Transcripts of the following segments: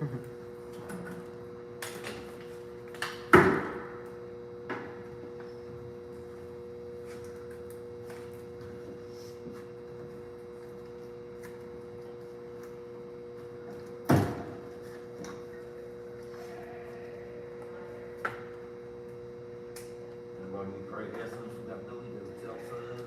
Everybody be crazy asking if we got Billy to outside.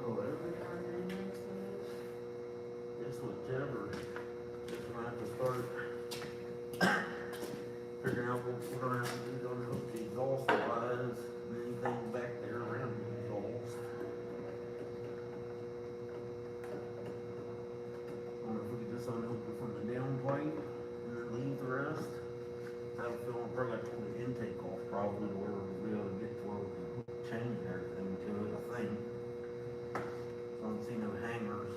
Oh, everything. Guess whichever. Just when I have to start figuring out what we're gonna have to do on the exhaust wise and anything back there around the exhaust. I wonder if we could just unhook it from the down plate and then leave the rest. I have a feeling we're probably got to pull the intake off probably to where we'll be able to get to where we can change everything to it, I think. So I don't see no hangers.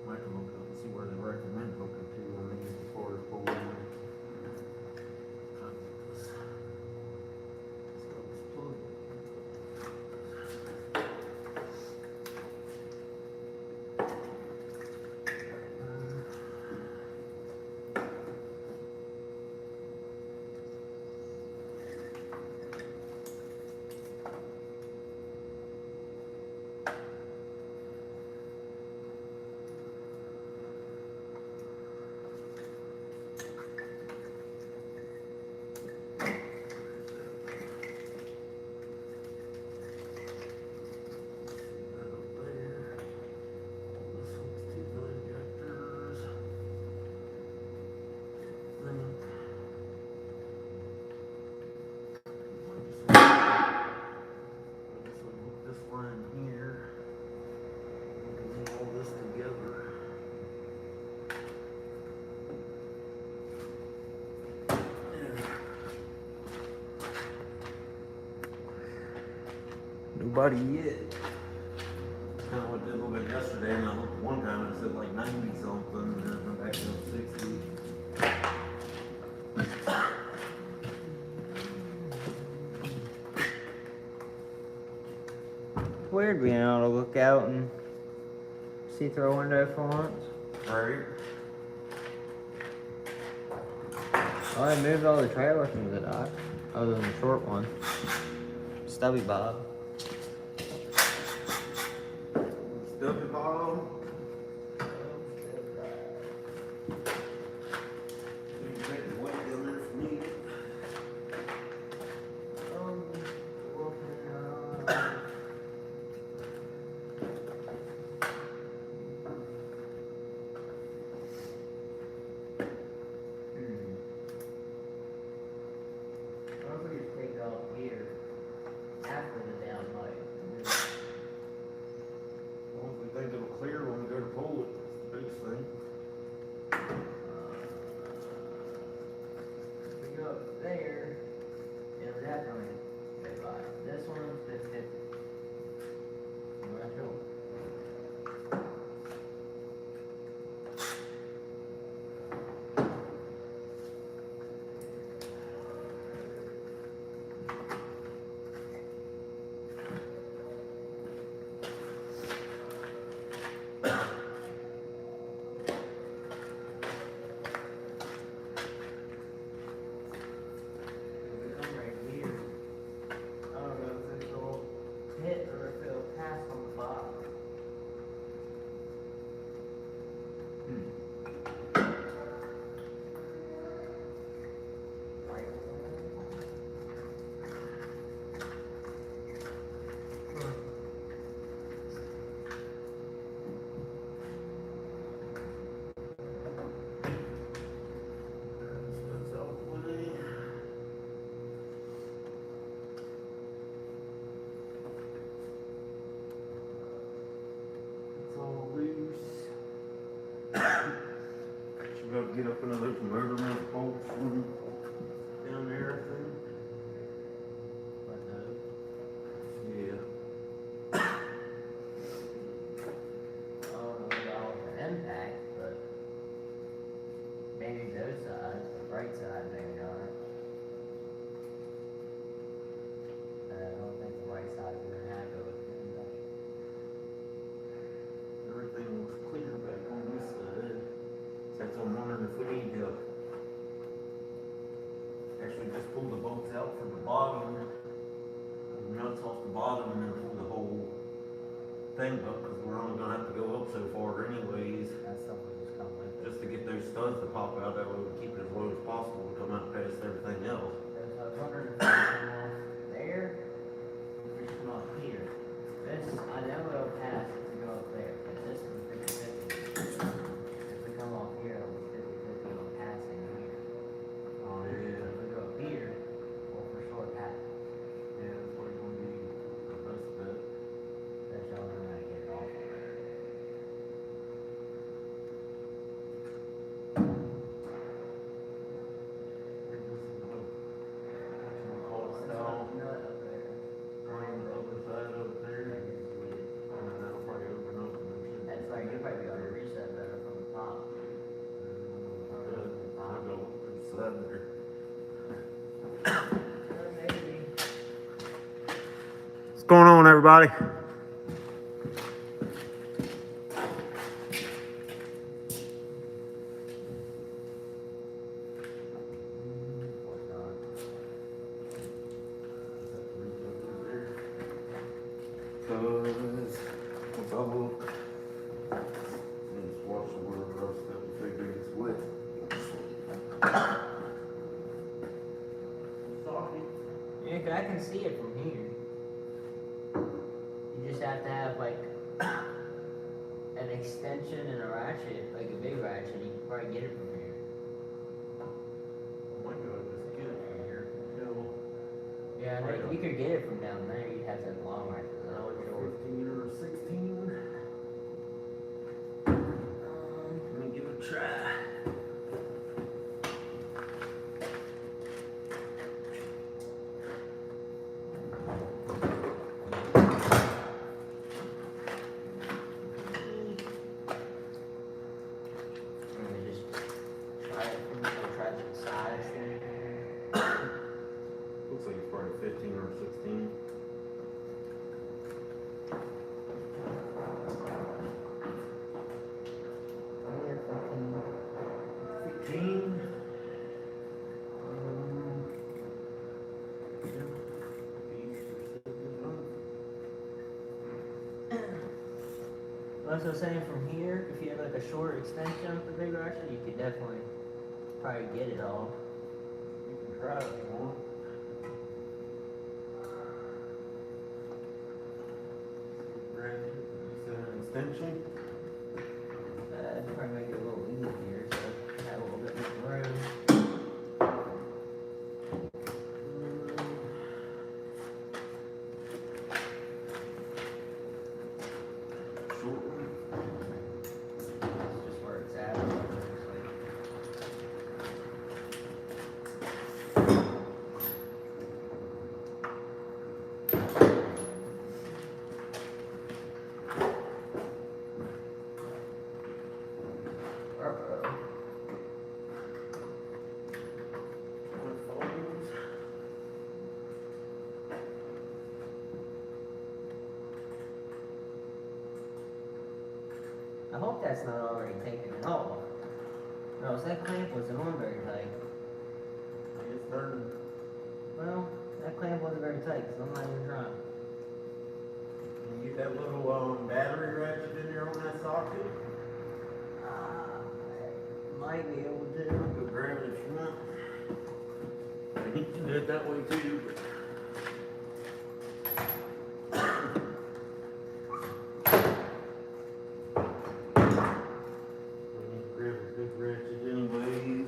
Might have to look up and see where they recommend hooking to on these as far as pulling in. Nobody yet. Kind of what I did a little bit yesterday, and I looked one time and it said like 90 something, and then I'm back to 60. Weird being able to look out and see through a window for once. Right. Oh, I moved all the trailers from the dock, other than the short one. Stubby Bob. Stubby Bob. You can take the weight down there for me. Take it off here after the down light. Well, if we think it'll clear when we go to pull it, that's the biggest thing. We go up there, it would definitely stay light. This one's 50. I'm not sure. Hit or if it'll pass on the bottom. Should be able to get up into those measurement bolts from down there, I think. Like those. Yeah. I don't know about an impact, but maybe those sides, the right side actually just pull the bolts out from the bottom, the nuts off the bottom, and then pull the whole thing up, because we're only gonna have to go up so far anyways, That's something that's come with it. just to get those studs to pop out, that way we keep it as low as possible to come out past everything else. Because I was wondering if we come off there, or if we come off here. This, I know it'll pass if we go up there, but this one's 50/50. If we come off here, it'll be 50/50 on passing here. Oh, So if we go up here, we'll for sure pass. Yeah, that's what it's gonna be, the best bet. That's y'all know how to get it off. Style, Nut up there. on the other side over there, That is weird. and then that'll probably open up and then should. That's like, you probably ought to reach that better from the top. I'll go through the side there. Maybe. What's going on, everybody? What's not? Cause, if I look, and just wash the water rust up and figure it's wet. Yeah, 'cause I can see it from here. You just have to have like an extension and a ratchet, like a big ratchet. You can probably get it from here. Oh my god, just get it from here. Yeah, I know you could get it from down there. You'd have to have long ratchet. Now like a 15 or a 16. Let me give it a try. Let me just try it from try the size thing. Looks like it's probably 15 or 16. Yeah, 15. Well, that's what I was saying from here, if you have like a short extension with the big ratchet, you could definitely probably get it all. You can try it if you want. Ratchet, you said an extension? That'd probably make it a little easier, so have a little bit more room. Short one. That's just where it's at. Obviously. Uh-oh. One folds. I hope that's not already taken it off. No, so that clamp wasn't on very tight. It's turning. Well, that clamp wasn't very tight, because I'm not even trying. You get that little battery ratchet in there on that socket? Might be able to. Go grab it if you want. You can do it that way too. Grab a big ratchet anyways.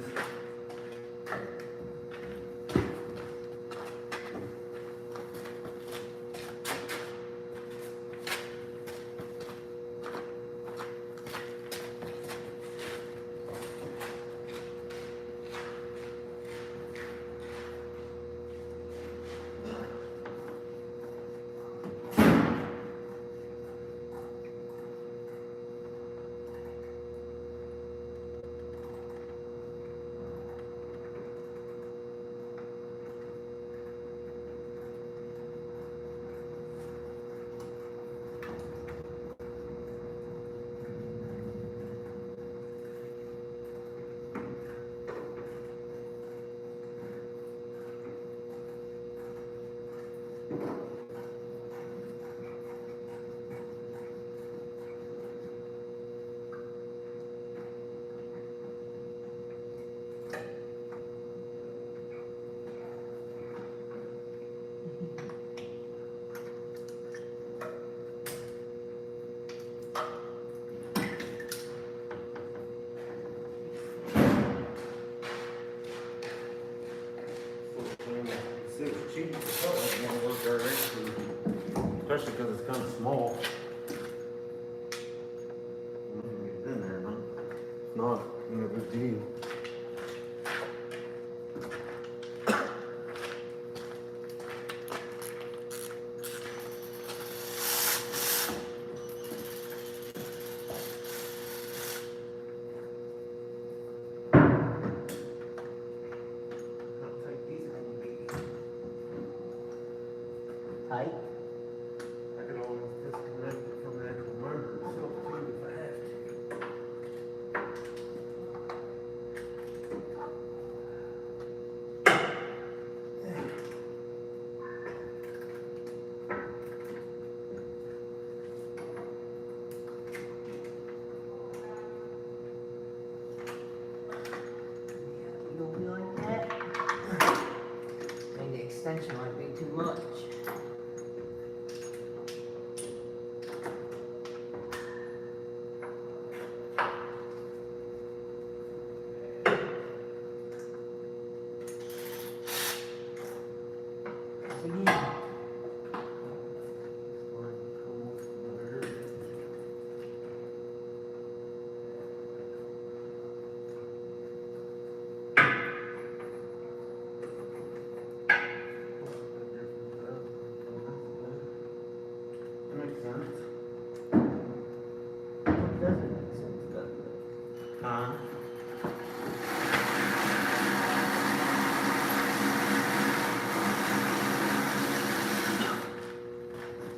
She felt like it gonna work alright, especially because it's kind of small. It's in there, man. It's not, a big deal. How tight these gonna be? Tight? I can always disconnect it from the actual motor itself too if I have to. You gonna be like that? I think the extension might be too much. Again. That makes sense. What doesn't make sense, does it? Huh?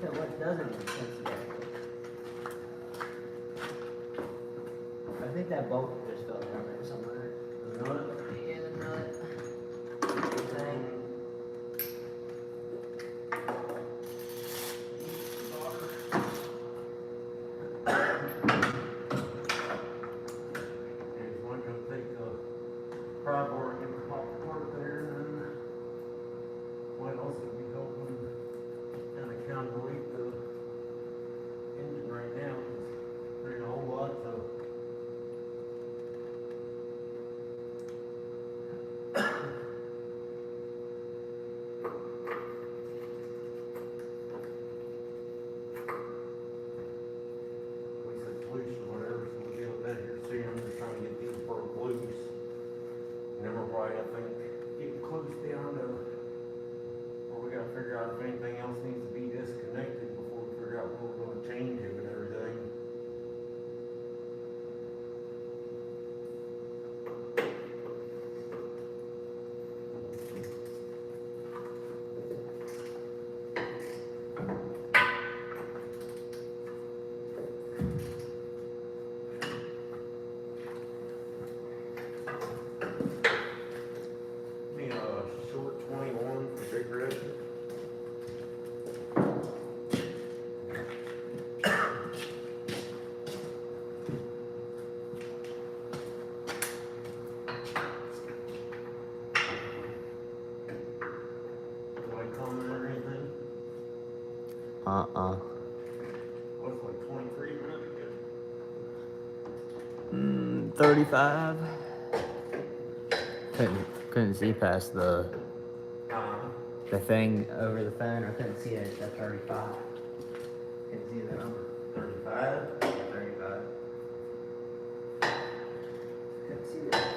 So what doesn't make sense about it? I think that bolt just fell down there somewhere. The nut? Yeah, the nut. Thing. Here's one gonna take the pry bar and pop apart there, and then might also be helping kind of counterweight the engine right now. There's a whole lot of we said loose or whatever, so we'll deal with that here soon. I'm just trying to get these broke loose. And then we're probably, I think, getting close down to where we gotta figure out if anything else needs to be disconnected before we figure out what we're gonna change it and everything. Me a short 21 for big red. Do I comment or anything? What's like 23 minutes ago? 35. Couldn't see past the thing over the phone. I couldn't see it at 35. Couldn't see the number. 35? 35. Couldn't see that.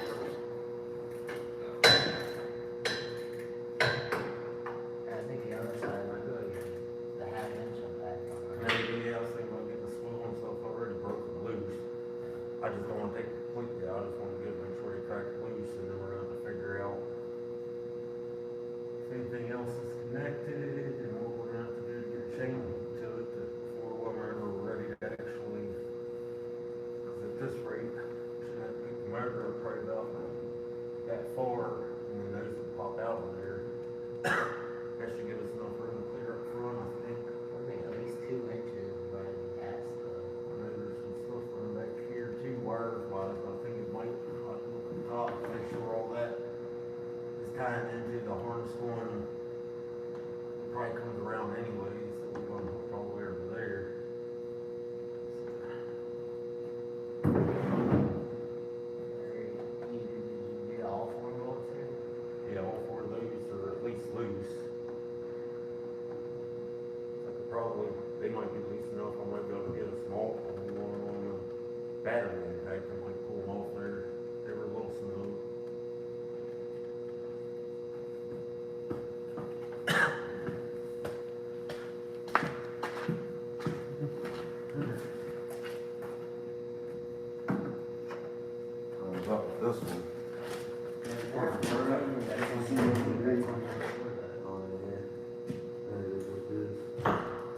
I think the other side might go again. The half inch on that one. Maybe I was thinking about getting the swivel and stuff already broken loose. I just don't want to take it completely out. I just want to get make sure they crack it loose, and then we're going to have to figure out if anything else is connected and what we're going to have to do to get a chain to it before whenever we're ready to actually. Because at this rate, we should have to get the motor up probably about that far, and then those will pop out of there. That should give us enough room to clear up front, I think. I think at least 2 inches running past the. I know there's some stuff running back here too, wires wise, but I think it might, I can look at the top, make sure all that is tying into the harness one. Probably comes around anyways, so we're gonna hook all the way over there. You did all 4 bolts here? Yeah, all 4 of those are at least loose.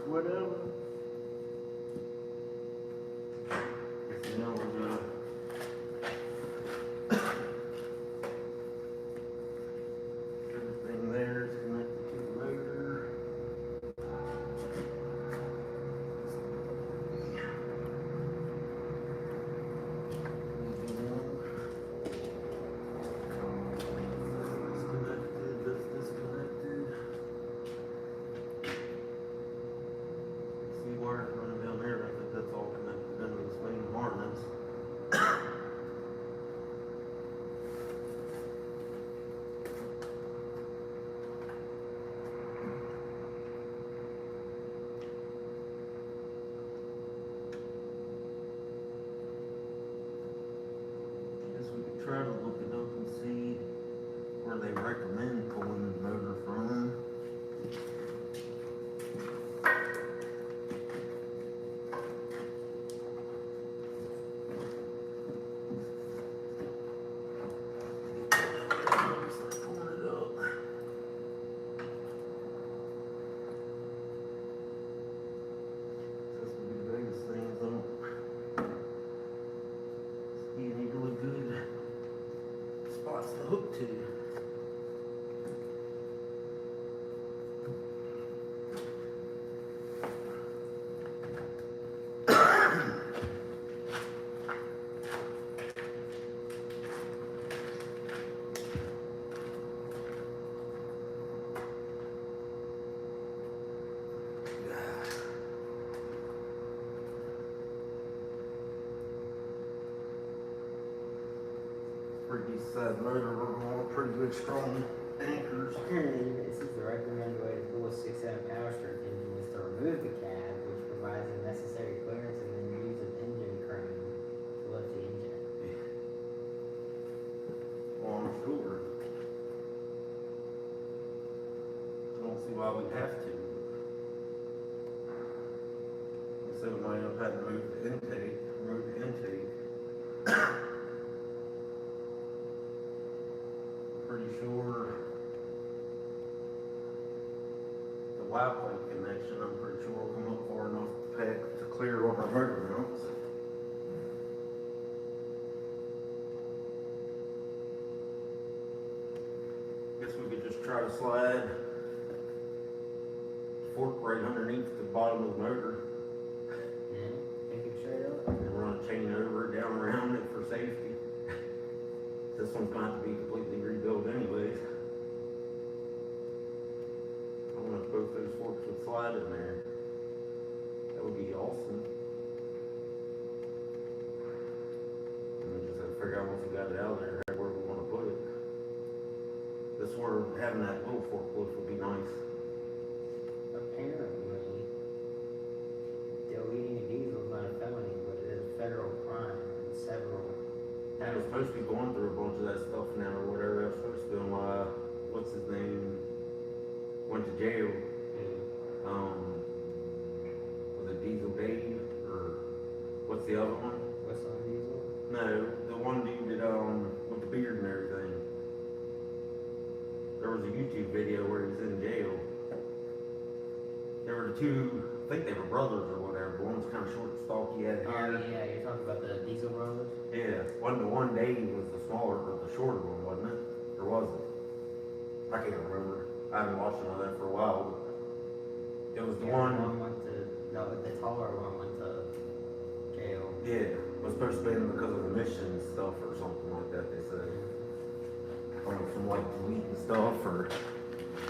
Whatever. You know, we're gonna everything there is connected to the motor. Disconnected, this disconnected. See wires running down there, I think that's all connected into this main harness. Guess we could try to look it up and see where they recommend pulling the motor from. Pulling it up. This would be the biggest thing is I don't see any really good spots to hook to. Pretty decent sized motor, we're going to pretty good strong anchors. This is the recommended way to pull a 6-7 power stroke engine is to remove the cab, which provides the necessary clearance, and then use an engine crane to lift the engine. Well, I'm sure. I don't see why we'd have to. So we might have had to remove the intake. Pretty sure the Y plate connection, I'm pretty sure will come up far enough to clear all our motor mounts. Guess we could just try to slide the fork right underneath the bottom of the motor Take it straight up. and run a chain over it, down around it for safety. This one's going to have to be completely rebuilt anyways. I don't know if both those forks would slide in there. That would be awesome. And we just have to figure out once we got it out of there, where we want to put it. This where having that little forklift would be nice. Apparently, deleting a diesel is not a felony, but it is a federal crime in several. I was supposed to be going through a bunch of that stuff now or whatever. I was supposed to be on what's his name? Went to jail. Was it Diesel Dave or what's the other one? What's on diesel? No, the one dude that with the beard and everything. There was a YouTube video where he was in jail. There were two, I think they were brothers or whatever. One was kind of short and stocky, had hair. Oh yeah, you're talking about the Diesel brothers? Yeah, the one Dave was the smaller, but the shorter one, wasn't it? Or was it? I can't remember. I haven't watched none of that for a while. But it was the one. The taller one went to jail. Yeah, it was supposed to be because of emissions stuff or something like that. They said. From like weed and stuff, or.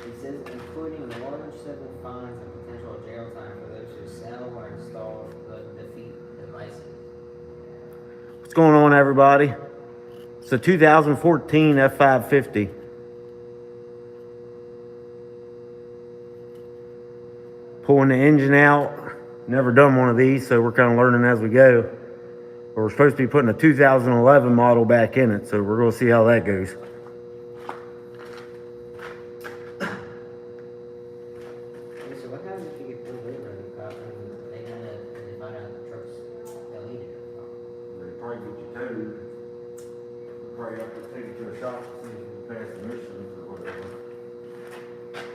It says including large civil fines and potential jail time for those who sell or install the defeat devices. What's going on, everybody? It's a 2014 F550. Pulling the engine out. Never done one of these, so we're kind of learning as we go. But we're supposed to be putting a 2011 model back in it, so we're going to see how that goes. So what happens if you get pulled over and they find out the truck's deleted? They probably get you towed. Probably have to take it to a shop to see if you can pass emissions or whatever.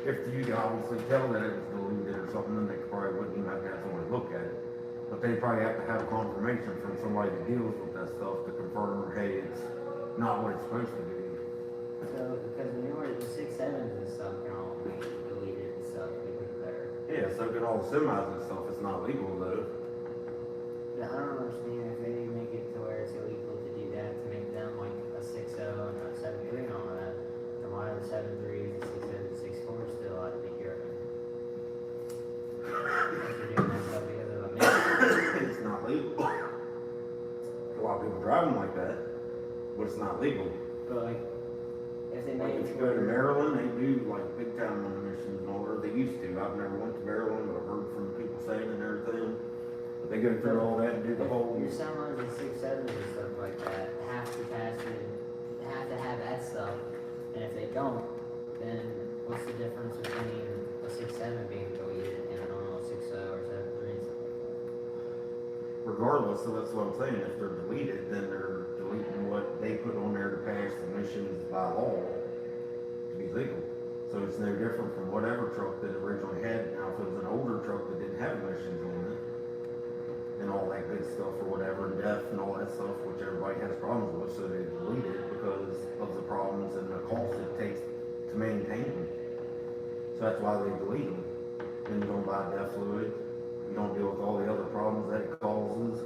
If you could obviously tell that it was deleted or something, then they probably wouldn't even have to have somebody look at it. But they probably have to have confirmation from somebody that deals with that stuff to confirm, hey, it's not what it's supposed to be. So, because the newer, the 6.7s and stuff can all be deleted and stuff, they put it there. Yeah, so could all the semis and stuff, it's not legal though. But I don't understand if they make it to where it's illegal to do that, to make them like a 6.0 and a 7.3 and all that. Then why are the 7.3s, the 6.0s, the 6.4s still out of the year? If they're doing that stuff because of a man. It's not legal. A lot of people drive them like that, but it's not legal. But like, if they Like make if it you to go to where, Maryland, they do like big time on emissions and all, or they used to. I've never went to Maryland, but I've heard from people saying and everything. But they go through all that and do the whole. your semis and 6.7s and stuff like that have to pass it, have to have that stuff. And if they don't, then what's the difference between a 6.7 being deleted and a normal 6.0 or 7.3 and stuff like that? Regardless, so that's what I'm saying, if they're deleted, then they're deleting what they put on there to pass emissions by law to be legal. So it's no different from whatever truck that originally had. Now, if it was an older truck that didn't have emissions on it, and all that good stuff or whatever, DEF and all that stuff, which everybody has problems with, so they delete it because of the problems and the cost it takes to maintain them. So that's why they delete them. Then you don't buy DEF fluid, you don't deal with all the other problems that it causes.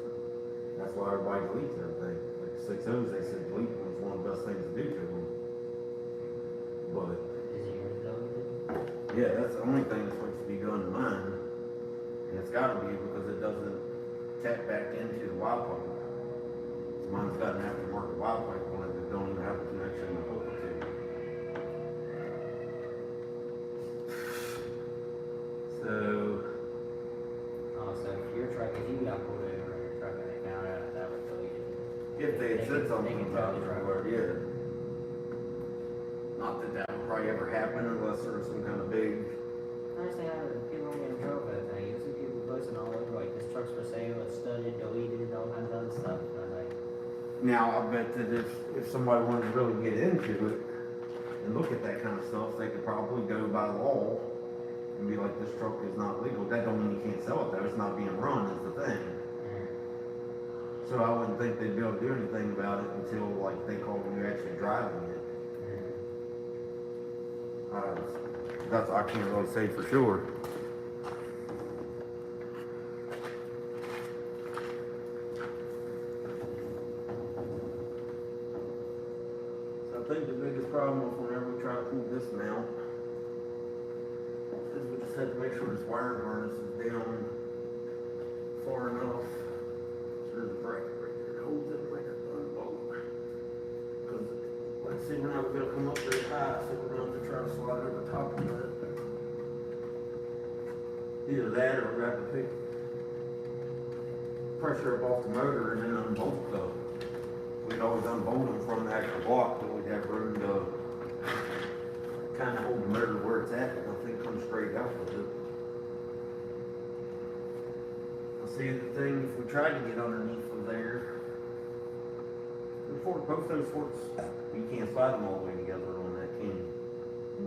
That's why everybody deletes everything. Like the 6.0s, they said deleting was one of the best things to do to them. But Is it yours deleted? yeah, that's the only thing that's supposed to be done to mine. And it's gotta be because it doesn't tap back into the wild pipe. Mine's got an aftermarket wild pipe on it that don't even have a connection to hook it to. So, Oh, so if your truck, if you got pulled over in your truck and they found out that was deleted. if they had said They something can about tell it, the driver. or, yeah. Not that that would probably ever happen unless there was some kind of big, I understand how people don't get in trouble for that thing. You see people posting all over like this truck's for sale, it's studded, deleted, all kinds of other stuff. And I'm like, now I bet that if somebody wanted to really get into it and look at that kind of stuff, they could probably go by law and be like, this truck is not legal. That don't mean you can't sell it though, it's not being run is the thing. So I wouldn't think they'd be able to do anything about it until like they called you actually driving it. That's, I can't really say for sure. So I think the biggest problem is whenever we try to pull this mount is we just have to make sure this wiring harness is down far enough. There's a bracket right there that holds it like a unbolt. Because let's see, we're not gonna come up very high, so we're gonna have to try to slide over top of it. Either that or we have to pick pressure up off the motor and then unbolt the. We'd always unbolt them from the actual block, but we'd have room to kind of hold the motor where it's at, and I think come straight out with it. See, the thing, if we tried to get underneath of there, both those forks, you can't slide them all the way together on that can,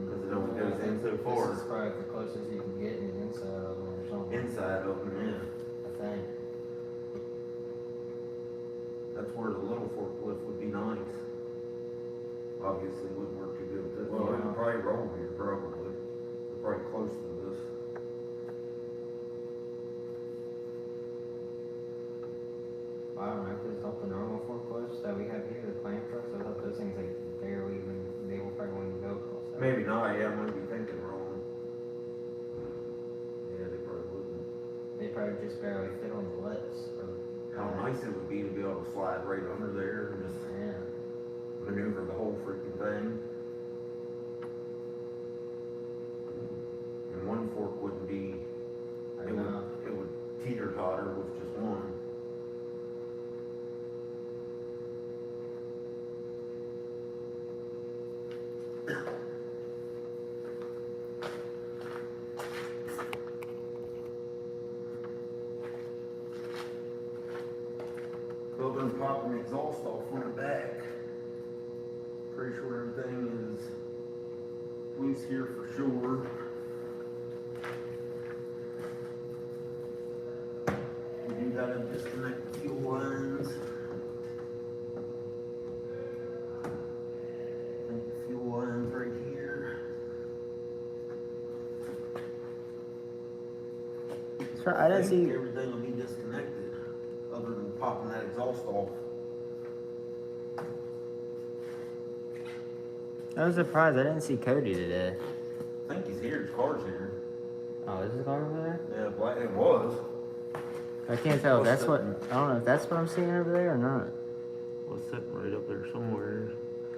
because it only goes in so far. this is probably the closest you can get in the inside of them or something. Inside of them, yeah. I think. That's where the little forklift would be nice. Obviously, it wouldn't work too good with this. Well, it would probably roll here, probably. It's probably close to this. I don't know, because off the normal forklifts that we have here, the clamp trucks, I thought those things like barely even, they will probably won't even go across that. Maybe not, yeah, I might be thinking wrong. Yeah, they probably wouldn't. They probably just barely fit on the lips. Or, How nice it would be to be able to slide right under there and just yeah. maneuver the whole freaking thing. And one fork wouldn't be, I know. it would teeter-totter with just one. Well, then pop an exhaust off on the back. Pretty sure everything is piece here for sure. We do gotta disconnect the fuel lines. I think the fuel line's right here. So I didn't think see. everything will be disconnected, other than popping that exhaust off. I was surprised. I didn't see Cody today. I think he's here, his car's here. Oh, is his car over there? Yeah, black, it was. I can't tell if What's that's what. I don't know if that's what I'm seeing over there or not. Was sitting right up there somewhere.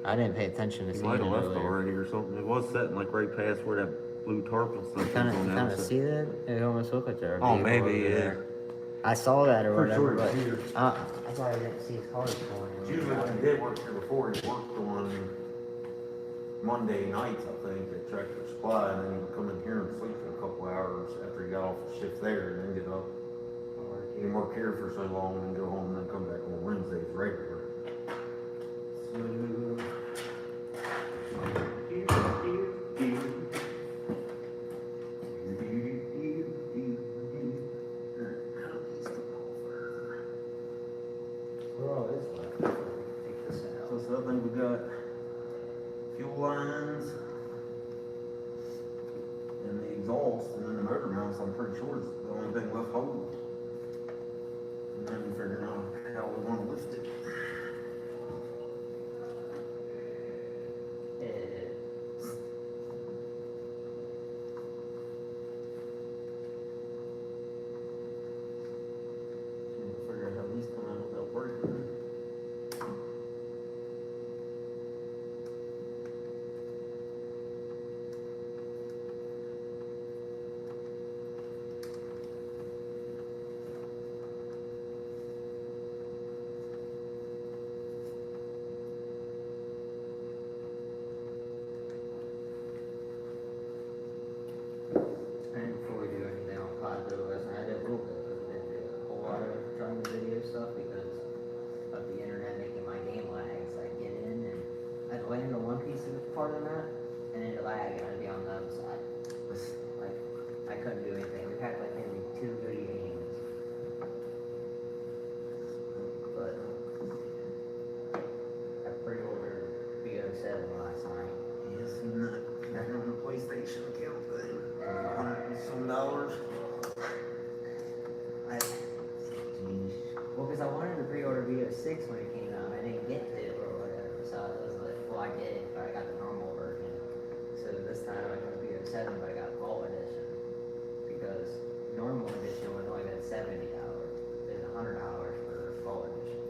I didn't pay attention to He see might it have left earlier. already or something. It was sitting like right past where that blue tarp and stuff is Kind on the of outside. see that? It almost looked like there. Oh, maybe, yeah. I saw that or Pretty whatever, sure but it's here. that's why I didn't see his car this morning. Usually when he did work here before, he worked on Monday nights, I think, at Tractor Supply, and then he would come in here and sleep for a couple hours after he got off the shift there, and then get up. He can work here for so long, and then go home, and then come back on Wednesdays regular. Where all this left? Take this out. So I think we got fuel lines and the exhaust and then the motor mounts. I'm pretty sure is the only thing left holding. And then figuring out how we want to lift it. Figure out how these come out without breaking. And before we do anything on pod though, I did a little bit, but I didn't do a whole lot of trying to video stuff because of the internet making my game lag. So I get in and I'd land on one piece of part of the map and then it lag and I'd be on the other side. Like, I couldn't do anything. We had like maybe 2 good games. But I pre-ordered BO7 last night. Yes, and that back on the PlayStation account thing. $100 and some dollars. Well, because I wanted to pre-order BO6 when it came out, I didn't get to or whatever, so I was like, well, I did, but I got the normal version. So this time I got BO7, but I got Vault Edition, because normal edition was only at $70. There's $100 for Vault Edition.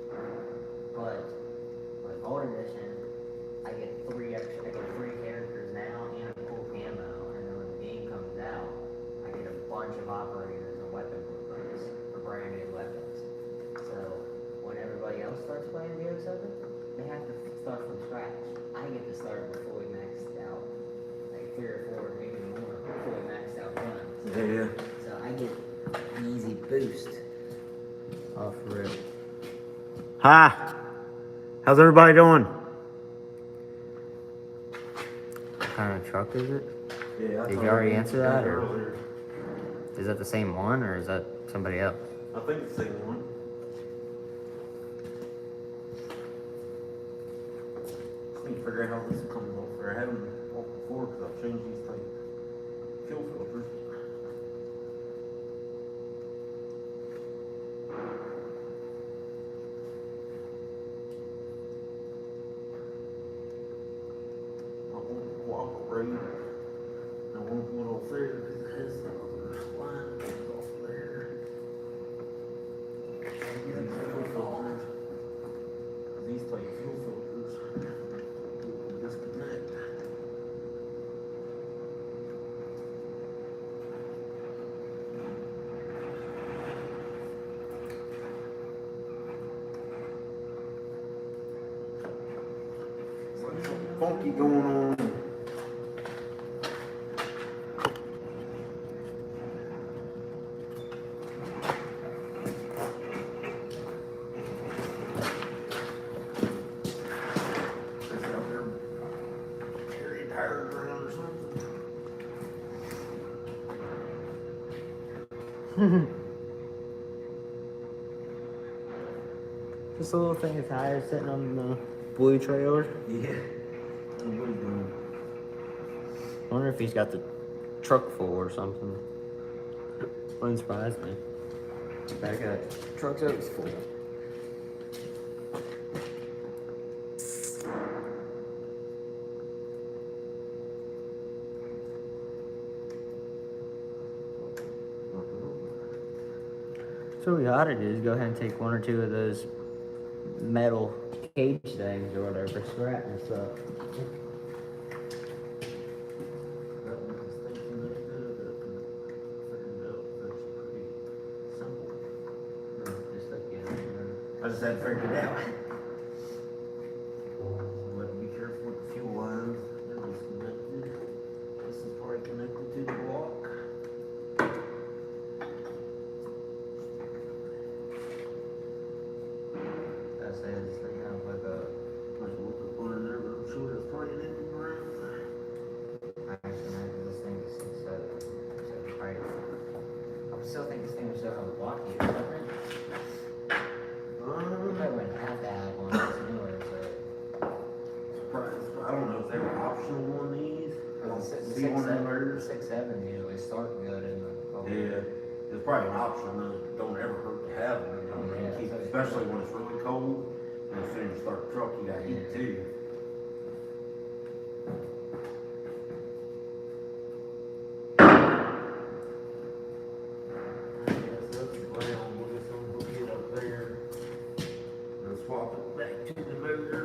But with Vault Edition, I get 3 characters now and a cool camo, and then when the game comes out, I get a bunch of operators and weapon blueprints for brand new weapons. So when everybody else starts playing BO7, they have to start from scratch. I get to start with fully maxed out, like 3 or 4, maybe more, fully maxed out guns. Yeah. So I get an easy boost. Off rip. Hi. How's everybody doing? What kind of truck is it? Yeah. Did you already answer that, or- earlier? Is that the same one or is that somebody else? I think it's the same one. Just need to figure out how this comes off there. I had them off before because I've changed these type fuel filters. I won't cooperate. I won't put it off there because it has the other line that goes off there. These fuel filters. These type fuel filters. Disconnect. It's like something funky going on. It's out there carrying tires around or something. Just a little thing of tires sitting on the blue trailer. Yeah. And what are you doing? I wonder if he's got the truck full or something. Wouldn't surprise me. Back of that truck's always full. So what we ought to do is go ahead and take one or two of those metal cage things or whatever, scrap and stuff. That one is thinking that figured out that's pretty simple. Just look at I just had to figure it out. But be careful with the fuel lines. They're disconnected. This is probably connected to the block. I say this thing kind of like a. There's a little bit one in there, but I'm sure it's probably in the ground. Actually, maybe this thing is so right. I still think this thing was so blocky or something. We probably wouldn't have to have one that's newer, but. Surprised. I don't know if they were optional on these. I don't The see one in there. 6.7 usually start good in the. Yeah, it's probably an option that don't ever hurt to have them. You know, what I mean? Yeah, Keep, so- especially when it's really cold. And as soon as you start the truck, you got heat too. I guess that's the ground. We'll just hook it up there and swap it back to the motor.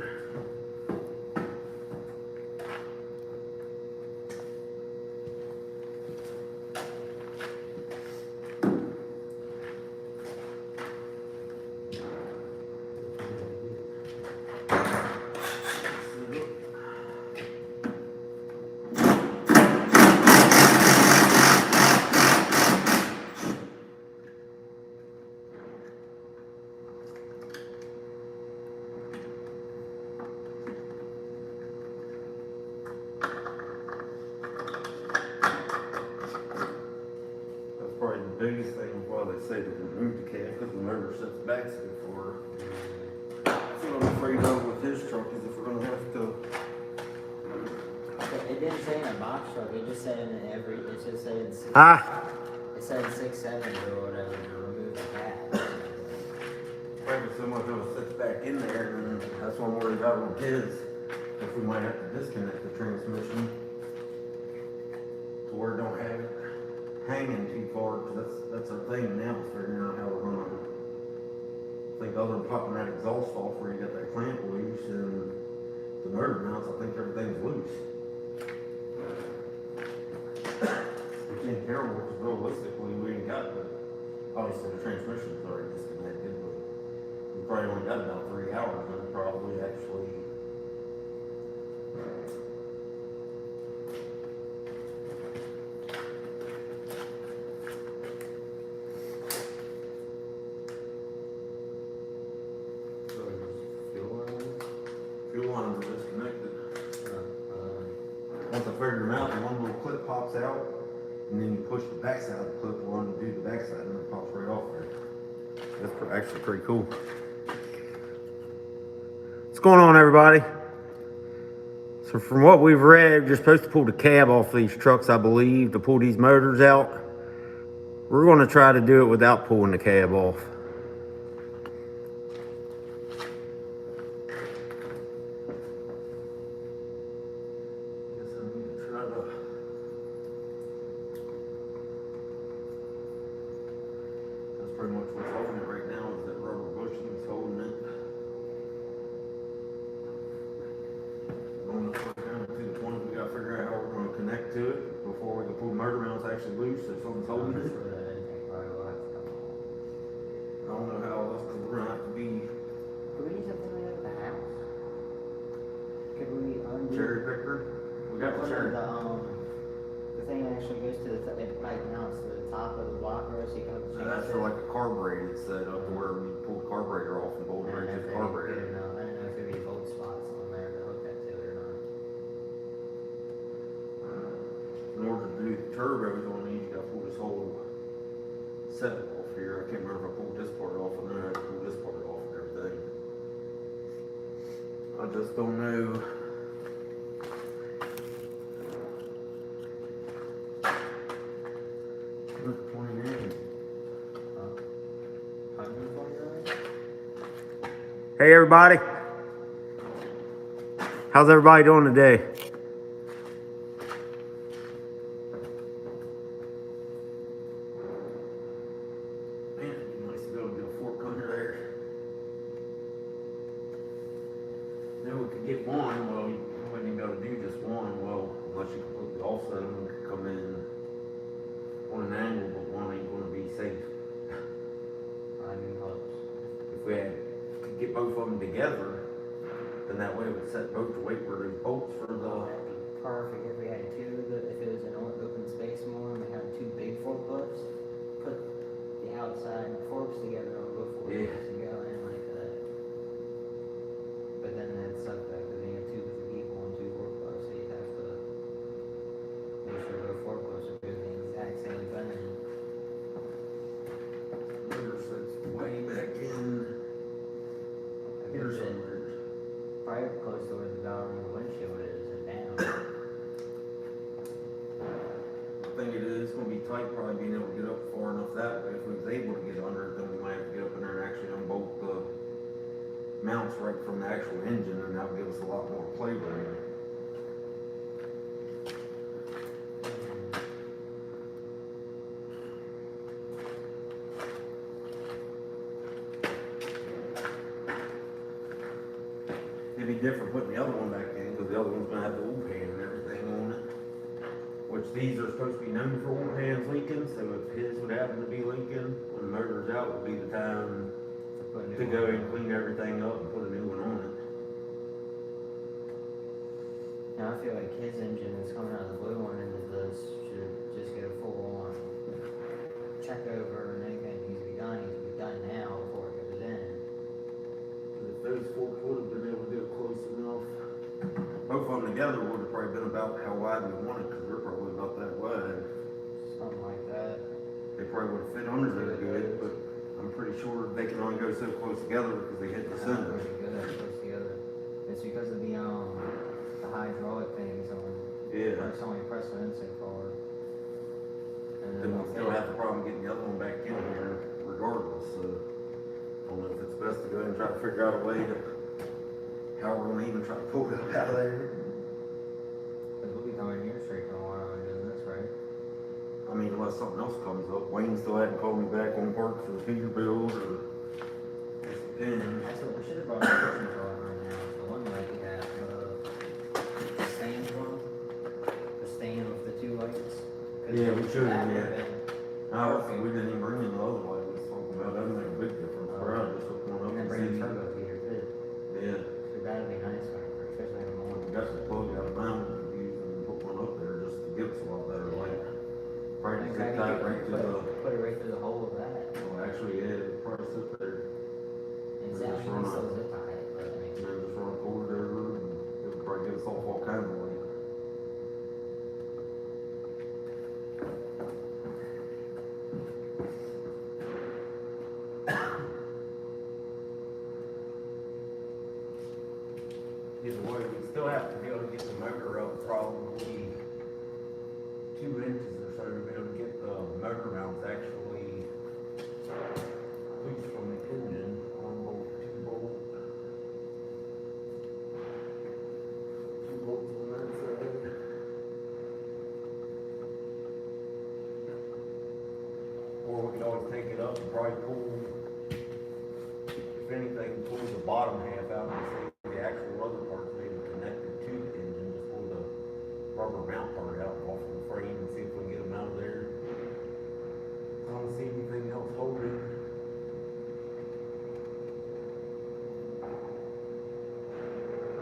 That's probably the biggest thing why they say to remove the cab, because the motor sits back so far. That's what I'm afraid of with his truck is if we're gonna have to. It didn't say in a box truck, it just said in every, it just said, it said 6.7 or whatever to remove the cab. Probably so much of it sits back in there, and that's what I'm worried about on his. If we might have to disconnect the transmission to where it don't have it hanging too far, because that's our thing now, is figuring out how we're gonna. I think other than popping that exhaust off where you got that clamp loose and the motor mounts, I think everything's loose. We can't terrible, because realistically we ain't got the, obviously the transmission's already disconnected, but we probably only got about 3 hours of it probably actually. So, fuel lines are disconnected. Once I figure them out, the one little clip pops out, and then you push the backside of the clip, will undo the backside, and it pops right off there. That's actually pretty cool. What's going on, everybody? So from what we've read, you're supposed to pull the cab off these trucks, I believe, to pull these motors out. We're going to try to do it without pulling the cab off. That's pretty much what's holding it right now, is that rubber bushing that's holding it. Going down to the point we gotta figure out how we're gonna connect to it before we can pull the motor mounts actually loose if something's holding it. I don't know how else, because we're gonna have to be Could we use something like that at the house? Could we undo? cherry picker. We got the cherry. The thing actually goes to the, like now it's to the top of the block row, so you can hook the That's for like a carburetor set up to where you pull the carburetor off and bolt it right to the carburetor. I don't know if there'd be bolt spots on there to hook that to it or not. In order to do the turbos on these, you gotta pull this whole set it off here. I can't remember if I pulled this part off and then I had to pull this part off and everything. I just don't know. Look, 29. 149? Hey everybody. How's everybody doing today? Man, it'd be nice to be able to get a fork under there. Then we could get one, well, you wouldn't even be able to do just one, well, unless you completely offset them, we could come in on an angle, but one ain't gonna be safe. I mean, close. If we could get both of them together, then that way it would set both the weight where those bolts for the, Perfect if we had two, if it was an open space more and we had two big forklifts, put the outside forks together on both forklifts and go in like that. But then that sucked though, because then you have two with the people and two forklifts, so you'd have to make sure both forklifts are doing the exact same thing. motor sets way back in here somewhere. Probably close to where the valve on the windshield is and down. I think it is gonna be tight, probably being able to get up far enough that way. If we was able to get under it, then we might have to get up in there and actually unbolt the mounts right from the actual engine, and that would give us a lot more play room. It'd be different putting the other one back in, because the other one's gonna have the oil pan and everything on it. Which these are supposed to be known for oil pans leaking, so if his would happen to be leaking, when the motor's out, would be the time to go and clean everything up and put a new one on it. Now I feel like his engine is coming out of the blue one into this, should just get a full on check over and anything needs to be done now before it goes in. If those forks would have been able to get close enough, both of them together would have probably been about how wide we wanted, because we're probably about that wide. Something like that. They probably would have fit under there good, but I'm pretty sure they can only go so close together because they hit the center. Pretty good, close together. It's because of the hydraulic things on. Yeah. It's only pressing in so far. And Then we'll still have the problem getting the other one back in here regardless, so I don't know if it's best to go ahead and try to figure out a way to, how we're gonna even try to pull it out of there. Because we'll be coming here straight for a while and doing this, right? I mean, unless something else comes up. Wayne still hadn't called me back on parts for the Peterbilt or just the pin. That's what we should have brought the push control right now. The one like we have, the stand one, the stand with the two lights. 'Cause Yeah, we should, that yeah. would've been No, perfect. we didn't even bring in the other light we was talking about. That would make a big difference. Or I just hook one up And then and bring the see. turbo heater too. Yeah. So that'd be nice, especially in the We morning. got some plug out of mine and use and put one up there just to give us a lot better light. Probably just Exactly. tie it right to the, Put it right through the hole of that. well, actually, yeah, it'd probably sit there And Just that run one a- still zip tie it, but I mean. and then just run a cord over and it would probably give us all kinds of light. Either way, we still have to be able to get the motor up probably 2 inches or so to be able to get the motor mounts actually loose from the engine on both 2 bolts. 2 bolts on that side. Or we could always take it up and probably pull, if anything, pull the bottom half out and see the actual other parts maybe connected to the engine, just pull the rubber mount part out off of the frame and see if we can get them out of there. I don't see anything else holding.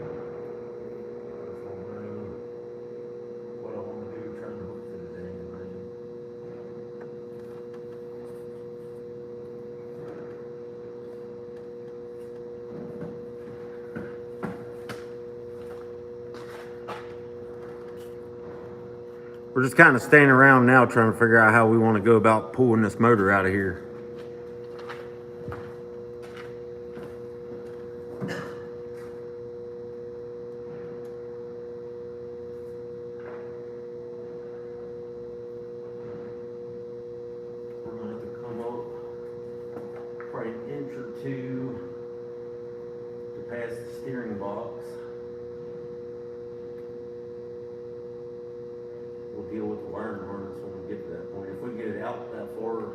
I just don't know what I wanna do trying to hook to the dang thing. We're just kind of standing around now trying to figure out how we want to go about pulling this motor out of here. We're gonna have to come up probably an inch or two to pass the steering box. We'll deal with the wiring harness when we get to that point. If we get it out that far to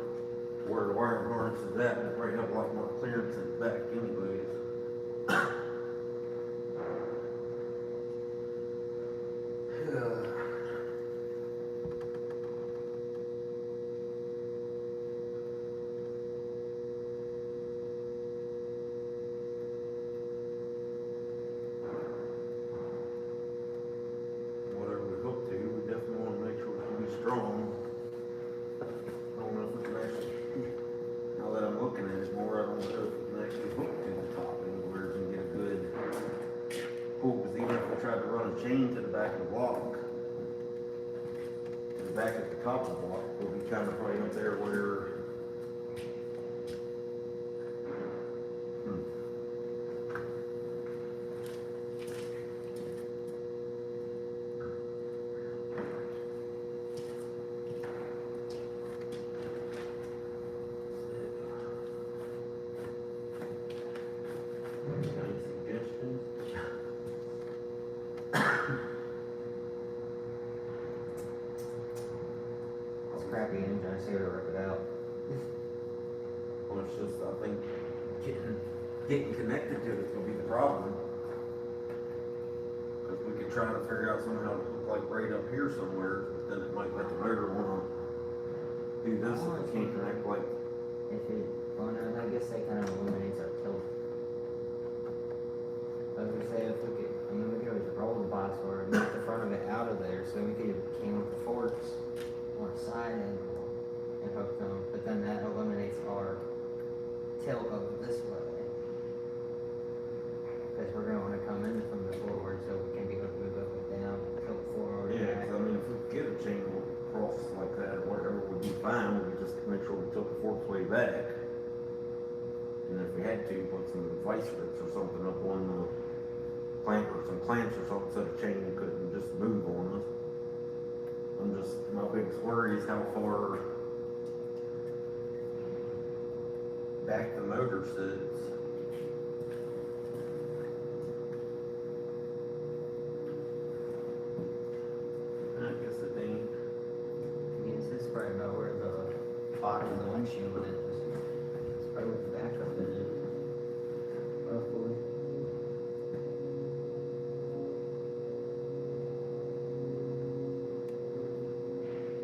where the wiring harness is at, we'll probably have a lot more clearance in the back anyways. Whatever we hook to, we definitely want to make sure it can be strong. I don't know if we can actually, now that I'm looking at it more, I don't know if we can actually hook to the top anywhere and get a good pull, because even if we tried to run a chain to the back of the block, the back at the top of the block will be kind of right up there where any suggestions? It's a crappy engine, I say we rip it out. Well, it's just, I think, getting connected to it's gonna be the problem. Cause we could try to figure out somehow to hook like right up here somewhere, but then it might let the motor wanna do this if it can't connect like, If it, well, no, I guess that kind of eliminates our tilt. I was gonna say, if we could, I mean, we could always roll the box or make the front of it out of there, so we could came with the forks on the side and hook them, but then that eliminates our tilt of this way. Because we're gonna wanna come in from the forward, so we can be able to move up and down, tilt forward. yeah, back. cause I mean, if we could get a chain across like that or whatever, would be fine, we could just make sure we tilt the forks way back. And if we had to, put some vice grips or something up on the clamp or some clamps or something, so the chain couldn't just move on us. My biggest worry is how far back the motor sits. I guess it ain't. Yes, this is probably about where the bottom of the windshield is. It's probably where the backup is. Roughly.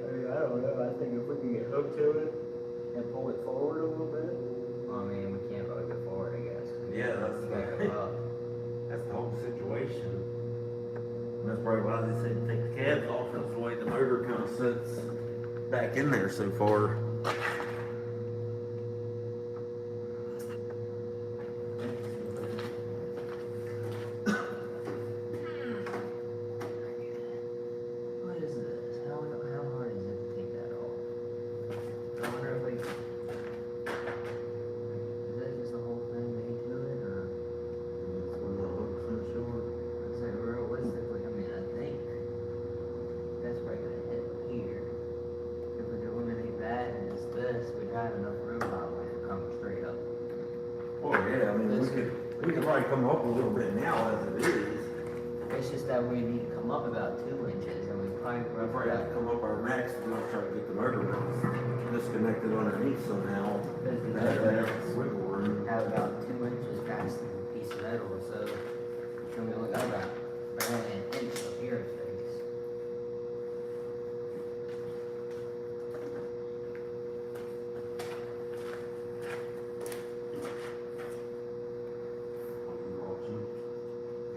I don't know. I think if we can get hooked to it and pull it forward a little bit. Well, I mean, we can't really go forward, I guess. Yeah, that's We gotta go up. That's the whole situation. And that's probably why they said take the cabs off, that's the way the motor kind of sits back in there so far. What is this? How hard is it to take that off? I wonder if we. Is that just the whole thing made to it, or That's when the hooks and short. is it realistically? I mean, I think that's probably gonna hit here. If we could eliminate that and it's this, we'd have enough room probably to come straight up. Well, yeah, I mean, we could probably come up a little bit now as it is. It's just that we need to come up about 2 inches, and we probably We probably have to come up our max, we're not trying to get the motor disconnected underneath somehow. That has wiggle room. have about 2 inches past the piece of metal, so we only got about barely an inch up here in space.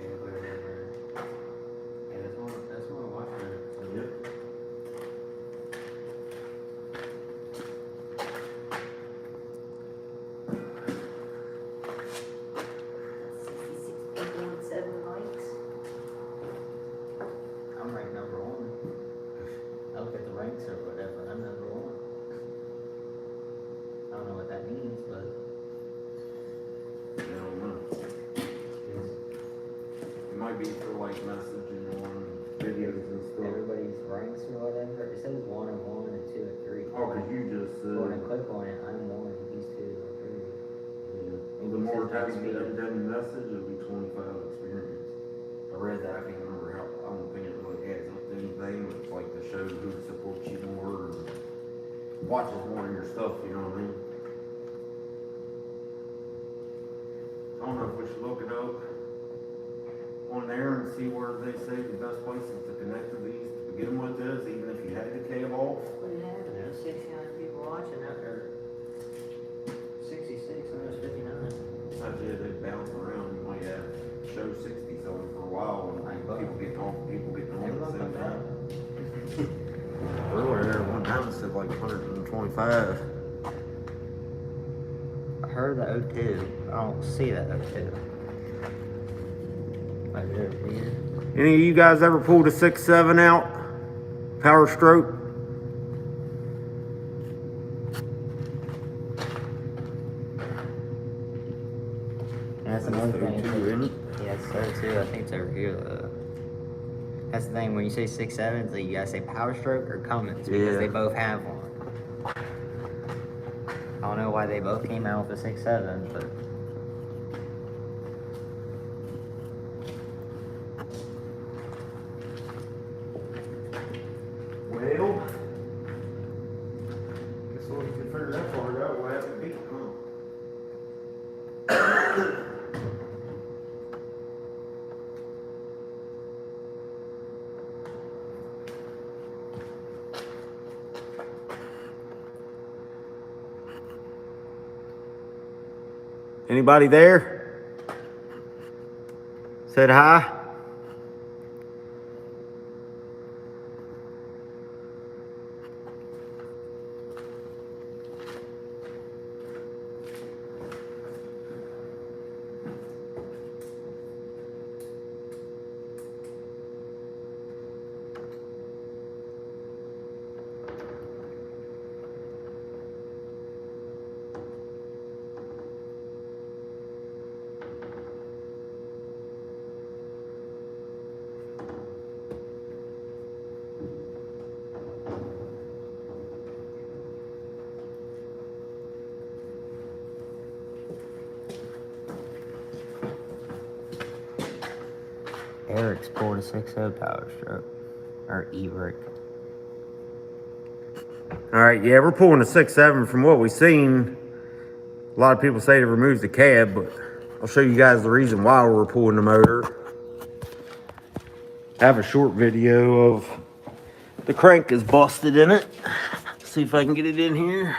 Yeah, whatever. Yeah, that's what I'm watching. Yep. Seven mics. 5 speed. and then message, it'll be 25 experience. I read that, I can't remember how, I don't think it really adds up to anything, but it's like to show who supports you more, or watches more of your stuff, you know what I mean? I don't know if we should look it up on there and see where they say the best places to connect to these to begin with is, even if you had the cab off. What do you have? There's 600 people watching out there. 66 and there's 59. I did, they bounce around, you might have show 60 something for a while, and people getting off, people getting on at the same time. Earlier, one time it said like 125. I heard the O2. I don't see that O2. Like there, here. Any of you guys ever pulled a 6.7 out? Power stroke? And that's another thing. O2, isn't it? Yeah, it's O2. I think it's over here though. That's the thing, when you say 6.7, like you gotta say Power Stroke or Cummins, because Yeah. they both have one. I don't know why they both came out with the 6.7, but Well, guess we can figure that part out, we'll have to beat, huh? Anybody there? Said hi? Eric's pulled a 6.0 Power Stroke. Or Eric. Alright, yeah, we're pulling a 6.7 from what we've seen. A lot of people say it removes the cab, but I'll show you guys the reason why we're pulling the motor. I have a short video of the crank is busted in it. See if I can get it in here.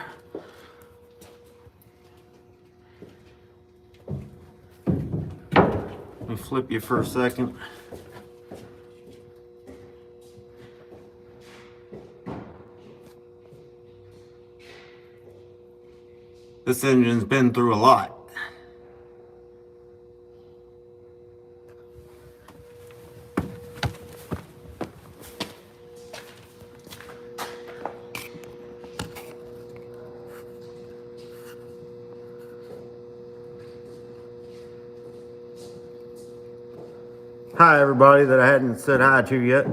Let me flip you for a second. This engine's been through a lot. Hi everybody that I hadn't said hi to yet.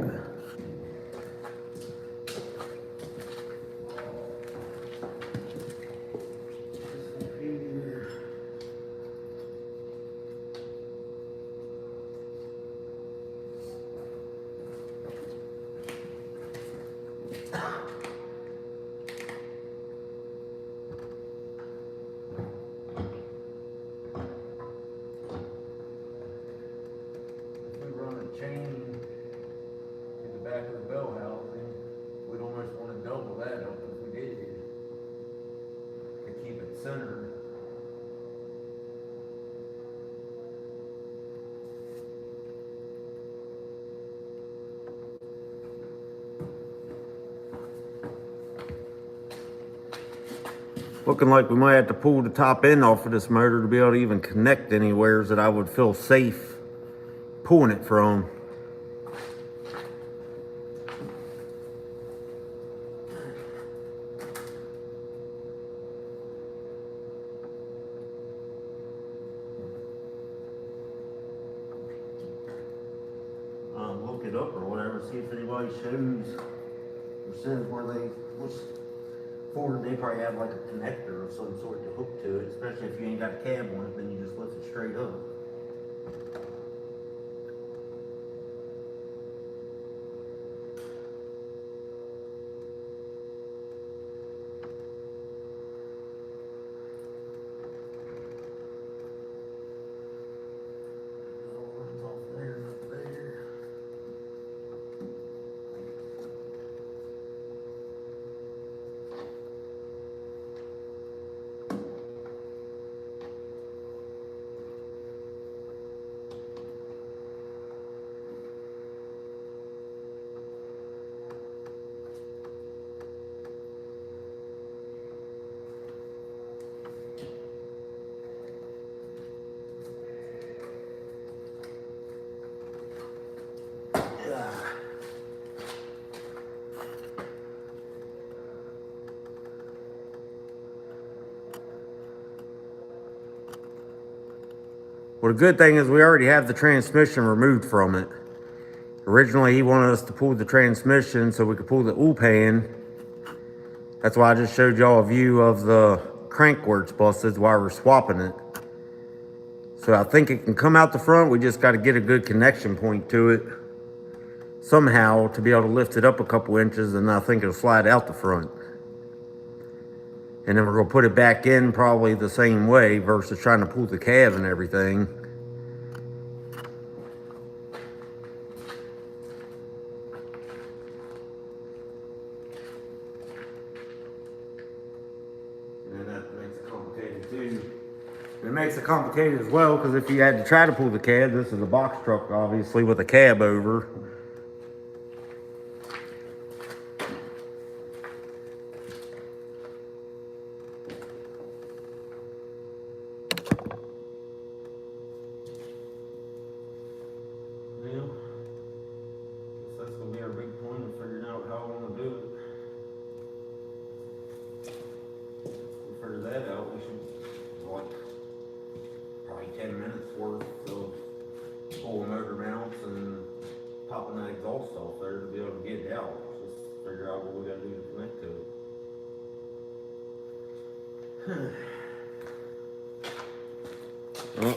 Run a chain in the back of the bell housing, we'd almost want to double that up if we did here to keep it centered. Looking like we might have to pull the top end off of this motor to be able to even connect anywhere that I would feel safe pulling it from. Look it up or whatever, see if anybody shows or says where they, which Ford, they probably have like a connector of some sort to hook to it, especially if you ain't got a cab on it, then you just lift the straight up. One's off there and up there. Well, the good thing is we already have the transmission removed from it. Originally, he wanted us to pull the transmission so we could pull the oil pan. That's why I just showed y'all a view of the crank where it's busted while we're swapping it. So I think it can come out the front. We just got to get a good connection point to it somehow to be able to lift it up a couple inches, and I think it'll slide out the front. And then we're gonna put it back in probably the same way versus trying to pull the cab and everything. And that makes it complicated too. It makes it complicated as well because if you had to try to pull the cab, this is a box truck obviously with a cab over. Yeah. Guess that's gonna be our big point of figuring out how I wanna do it. If we figure that out, we should, like, probably 10 minutes worth of pulling motor mounts and popping that exhaust off there to be able to get it out. Just figure out what we gotta do to connect to it. Oh.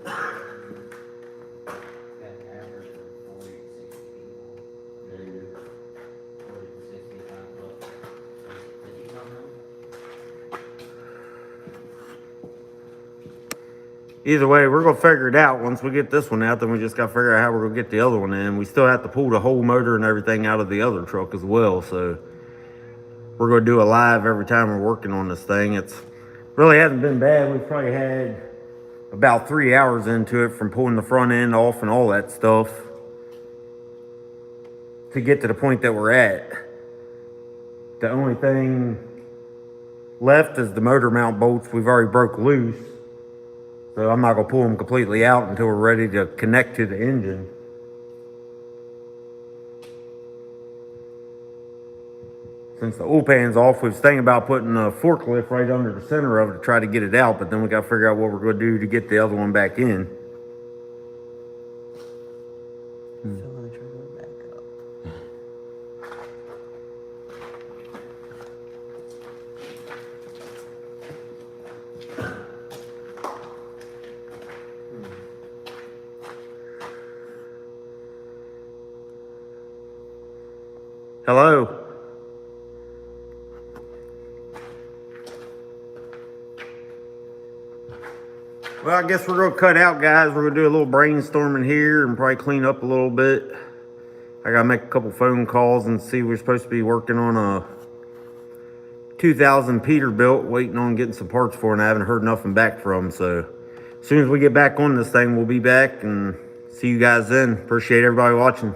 Got an average of 40 to 60 people. Yeah. 40 to 65 bucks. Did you come home? Either way, we're gonna figure it out. Once we get this one out, then we just gotta figure out how we're gonna get the other one in. We still have to pull the whole motor and everything out of the other truck as well, so we're gonna do a live every time we're working on this thing. It's really hasn't been bad. We've probably had about 3 hours into it from pulling the front end off and all that stuff to get to the point that we're at. The only thing left is the motor mount bolts we've already broke loose. So I'm not gonna pull them completely out until we're ready to connect to the engine. Since the oil pan's off, we was thinking about putting a forklift right under the center of it to try to get it out, but then we gotta figure out what we're gonna do to get the other one back in. Filling the trailer back up. Hello? Well, I guess we're gonna cut out, guys. We're gonna do a little brainstorming here and probably clean up a little bit. I gotta make a couple phone calls and see. We're supposed to be working on a 2000 Peterbilt, waiting on getting some parts for, and I haven't heard nothing back from. So as soon as we get back on this thing, we'll be back and see you guys then. Appreciate everybody watching.